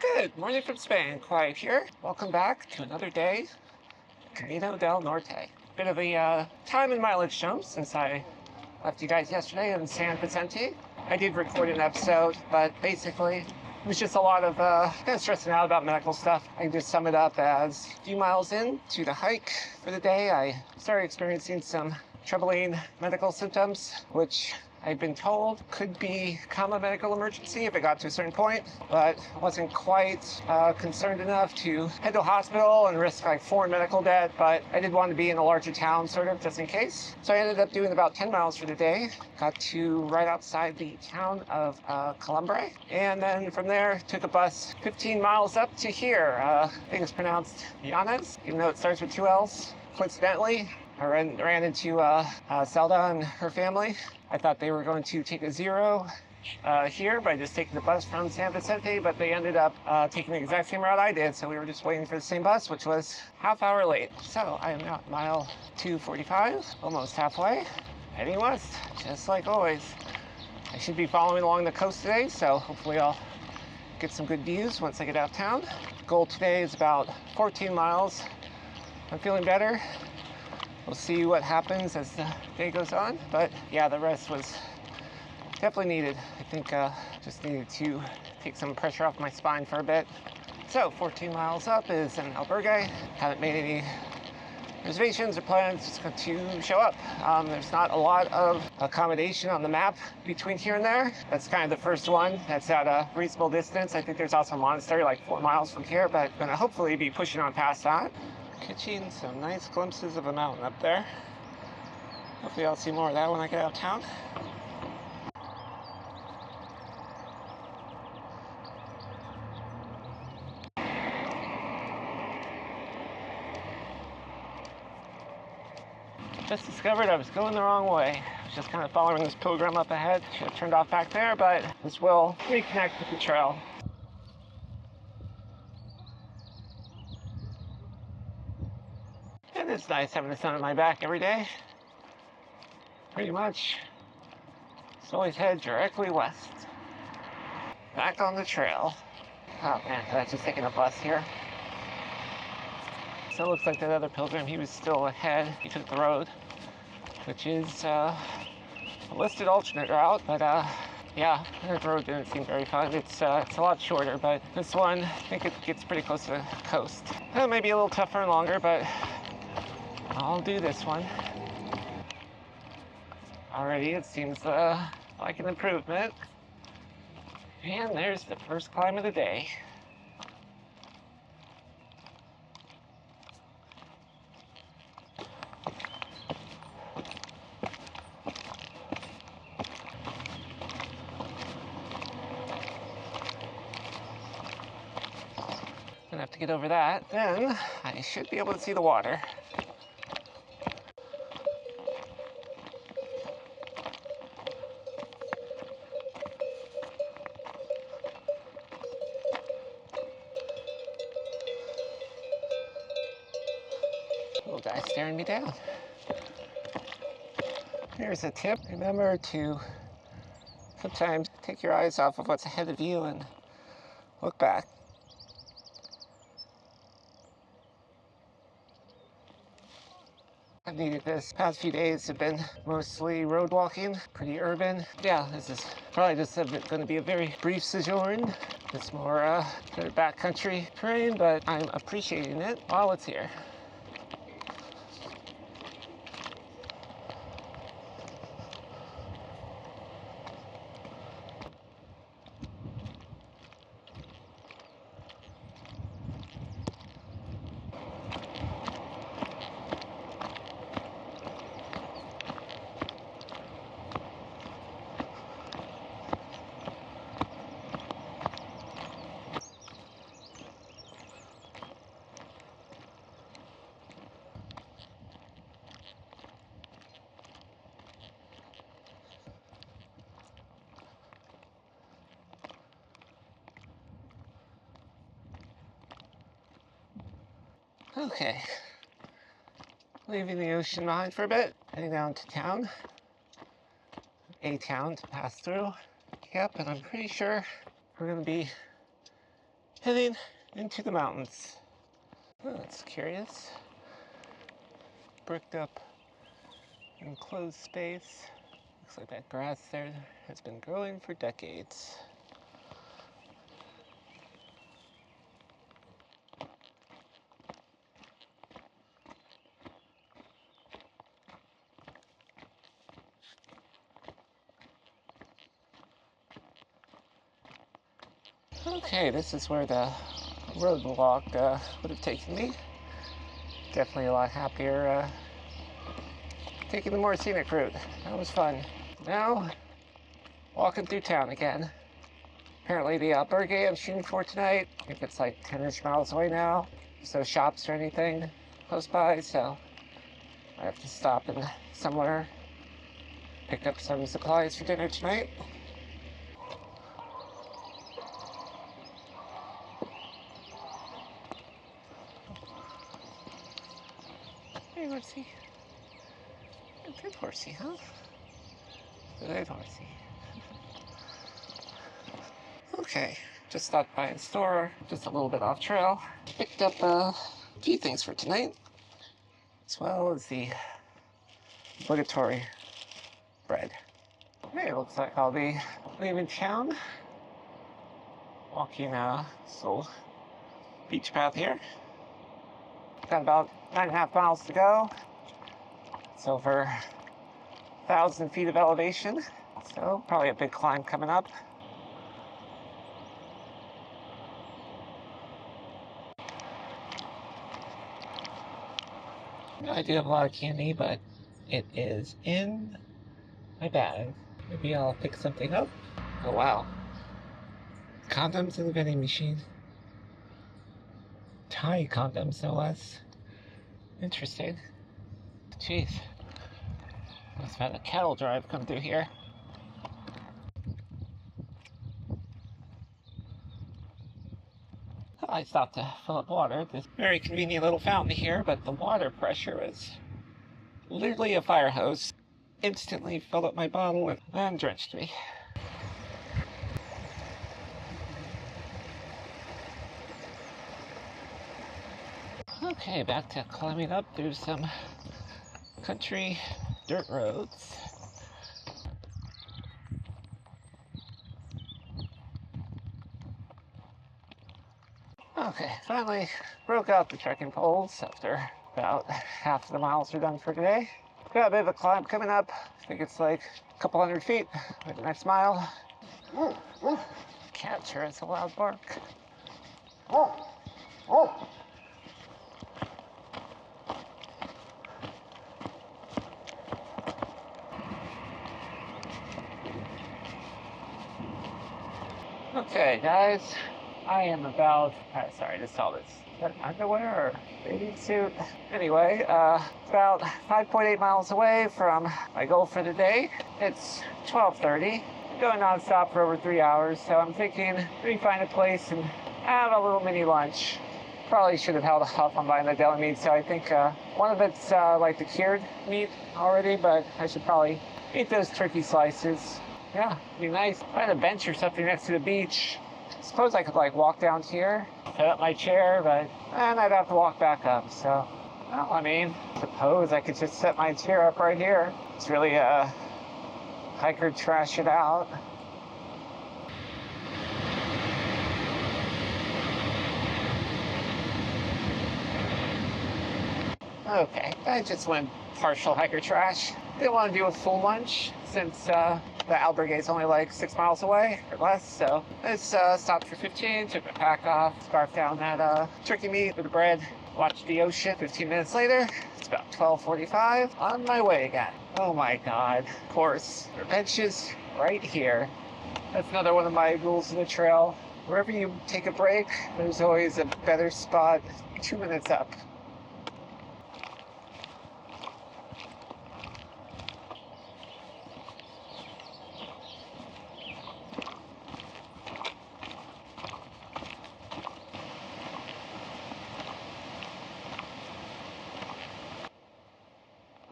Good morning from Spain. Quiet here. Welcome back to another day. Camino del Norte. Bit of a time and mileage jump since I left you guys yesterday in San Vicente. I did record an episode, but basically it was just a lot of kind of stressing out about medical stuff. I can just sum it up as a few miles in to the hike for the day, I started experiencing some troubling medical symptoms, which I've been told could become a medical emergency if it got to a certain point, but wasn't quite concerned enough to head to a hospital and risk like foreign medical debt, but I did want to be in a larger town sort of just in case. So I ended up doing about 10 miles for the day, got to right outside the town of Colombre, and then from there took a bus 15 miles up to here. I think it's pronounced Llanes, even though it starts with two L's. Coincidentally, I ran into Zelda and her family. I thought they were going to take a zero here by just taking the bus from San Vicente, but they ended up taking the exact same route I did, so we were just waiting for the same bus, which was half hour late. So I am now at mile 245, almost halfway, heading west, just like always. I should be following along the coast today, so hopefully I'll get some good views once I get out of town. Goal today is about 14 miles. I'm feeling better. We'll see what happens as the day goes on, but yeah, the rest was definitely needed. I think just needed to take some pressure off my spine for a bit. So 14 miles up is an albergue. Haven't made any reservations or plans, just going to show up. There's not a lot of accommodation on the map between here and there. That's kind of the first one that's at a reasonable distance. I think there's also a monastery like 4 miles from here, but going to hopefully be pushing on past that. Catching some nice glimpses of a mountain up there. Hopefully I'll see more of that when I get out of town. Just discovered I was going the wrong way. I was just kind of following this pilgrim up ahead. Should have turned off back there, but this will reconnect with the trail. And it's nice having the sun on my back every day. Pretty much. Just always head directly west. Back on the trail. Oh man, that's just taking a bus here. So it looks like that other pilgrim, he was still ahead. He took the road, which is a listed alternate route, but yeah, the road didn't seem very fun. It's a lot shorter, but this one, I think it gets pretty close to the coast. It may be a little tougher and longer, but I'll do this one. Already, it seems like an improvement. And there's the first climb of the day. Gonna have to get over that. Then I should be able to see the water. Little guy staring me down. Here's a tip. Remember to sometimes take your eyes off of what's ahead of you and look back. I've needed this. Past few days have been mostly road walking, pretty urban. Yeah, this is probably just going to be a very brief sojourn. It's more sort of backcountry terrain, but I'm appreciating it while it's here. Okay, leaving the ocean behind for a bit, heading down to town. A town to pass through. Yep, and I'm pretty sure we're going to be heading into the mountains. Oh, that's curious. Bricked up enclosed space. Looks like that grass there has been growing for decades. Okay, this is where the road walk would have taken me. Definitely a lot happier taking the more scenic route. That was fun. Now, walking through town again. Apparently the burger I'm shooting for tonight, I think it's like 10-ish miles away now. There's no shops or anything close by, so I have to stop in somewhere, pick up some supplies for dinner tonight. Hey, horsey. Good horsey, huh? Good horsey. Okay, just stopped by a store, just a little bit off trail. Picked up a few things for tonight, as well as the obligatory bread. Okay, it looks like I'll be leaving town, walking this little beach path here. Got about 9.5 miles to go. It's over 1,000 feet of elevation, so probably a big climb coming up. I do have a lot of candy, but it is in my bag. Maybe I'll pick something up. Oh wow. Condoms in the vending machine. Thai condoms, no less. Interesting. Jeez. Must have had a cattle drive come through here. I stopped to fill up water. This very convenient little fountain here, but the water pressure was literally a fire hose. Instantly filled up my bottle and drenched me. Okay, back to climbing up through some country dirt roads. Okay, finally broke out the trekking poles after about half the miles are done for today. Got a bit of a climb coming up. I think it's like a couple hundred feet by the next mile. Cat sure has a loud bark. Okay, guys, I am about, sorry, just saw this. Is that underwear or bathing suit? Anyway, about 5.8 miles away from my goal for the day. It's 12:30. Going nonstop for over 3 hours, so I'm thinking maybe find a place and have a little mini lunch. Probably should have held off on buying the deli meat, so I think one of it's like the cured meat already, but I should probably eat those turkey slices. Yeah, it'd be nice. Find a bench or something next to the beach. Suppose I could like walk down here, set up my chair, but then I'd have to walk back up. So, well, I mean, suppose I could just set my chair up right here. It's really hiker trash it out. Okay, I just went partial hiker trash. Didn't want to do a full lunch since the albergue is only like 6 miles away or less. So I just stopped for 15, took my pack off, scarfed down that turkey meat with the bread, watched the ocean. 15 minutes later, it's about 12:45. On my way again. Oh my God. Of course, there are benches right here. That's another one of my rules of the trail. Wherever you take a break, there's always a better spot 2 minutes up.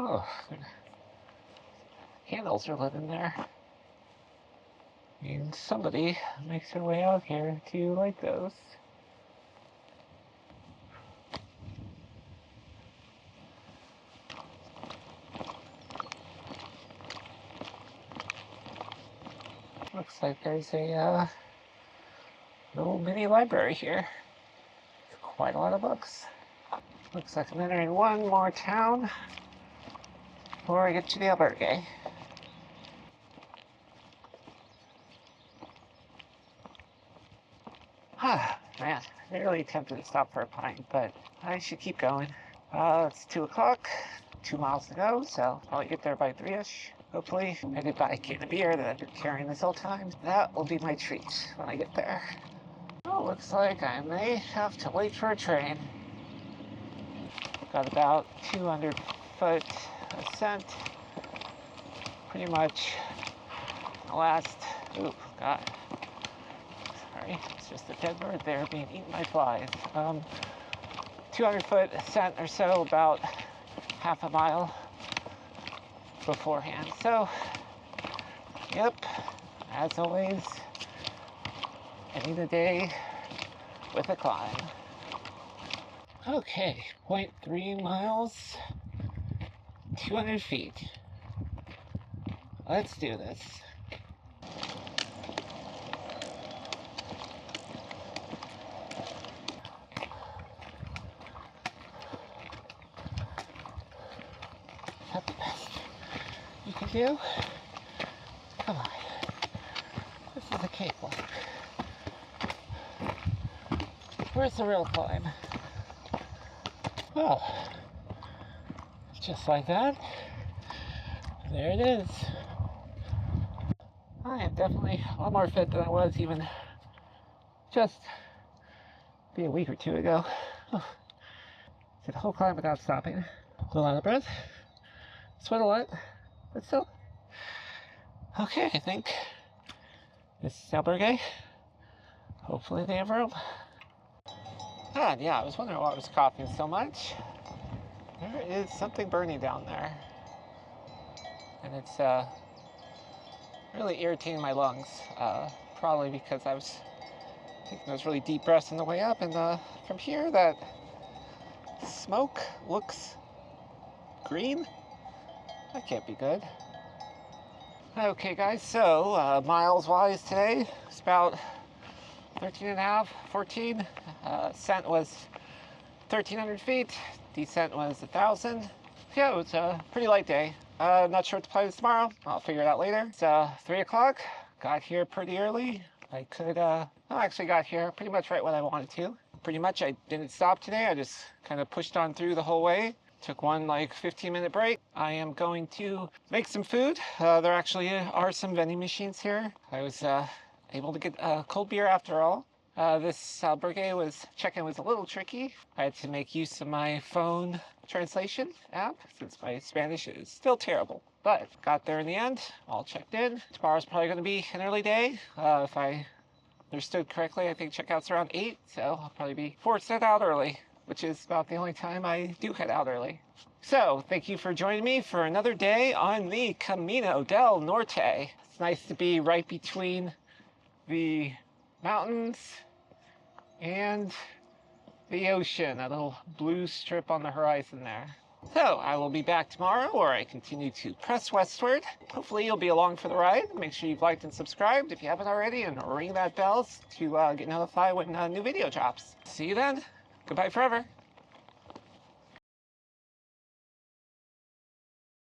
Oh, candles are lit in there. I mean, somebody makes their way out here to light those. Looks like there's a little mini library here. Quite a lot of books. Looks like I'm entering one more town before I get to the albergue. Man, really tempted to stop for a pint, but I should keep going. It's 2 o'clock, 2 miles to go, so I'll get there by 3-ish. Hopefully, I did buy a can of beer that I've been carrying this whole time. That will be my treat when I get there. Oh, looks like I may have to wait for a train. Got about 200-foot ascent. Pretty much the last, oh God. Sorry, it's just a dead bird there being eaten by flies. 200-foot ascent or so, about half a mile beforehand. So, yep, as always, ending the day with a climb. Okay, 0.3 miles, 200 feet. Let's do this. Is that the best you can do? Come on. This is a cakewalk. Where's the real climb? Well, just like that, there it is. I am definitely a lot more fit than I was even just a week or two ago. Did the whole climb without stopping. A little out of breath, sweat a lot, but still. Okay, I think this is albergue. Hopefully they have room. Yeah, I was wondering why I was coughing so much. There is something burning down there. And it's really irritating my lungs. Probably because I was taking those really deep breaths on the way up. And from here, that smoke looks green. That can't be good. Okay, guys, so miles-wise today, it's about 13 and a half, 14. Ascent was 1,300 feet. Descent was 1,000. Yeah, it was a pretty light day. Not sure what to play with tomorrow. I'll figure it out later. It's 3 o'clock. Got here pretty early. I could, I actually got here pretty much right when I wanted to. Pretty much I didn't stop today. I just kind of pushed on through the whole way. Took one 15-minute break. I am going to make some food. There actually are some vending machines here. I was able to get cold beer after all. This albergue check-in was a little tricky. I had to make use of my phone translation app since my Spanish is still terrible. But got there in the end, all checked in. Tomorrow's probably going to be an early day. If I understood correctly, I think checkout's around 8, so I'll probably be forced to head out early, which is about the only time I do head out early. So, thank you for joining me for another day on the Camino del Norte. It's nice to be right between the mountains and the ocean, a little blue strip on the horizon there. So I will be back tomorrow where I continue to press westward. Hopefully you'll be along for the ride. Make sure you've liked and subscribed if you haven't already, and ring that bell to get notified when a new video drops. See you then. Goodbye forever.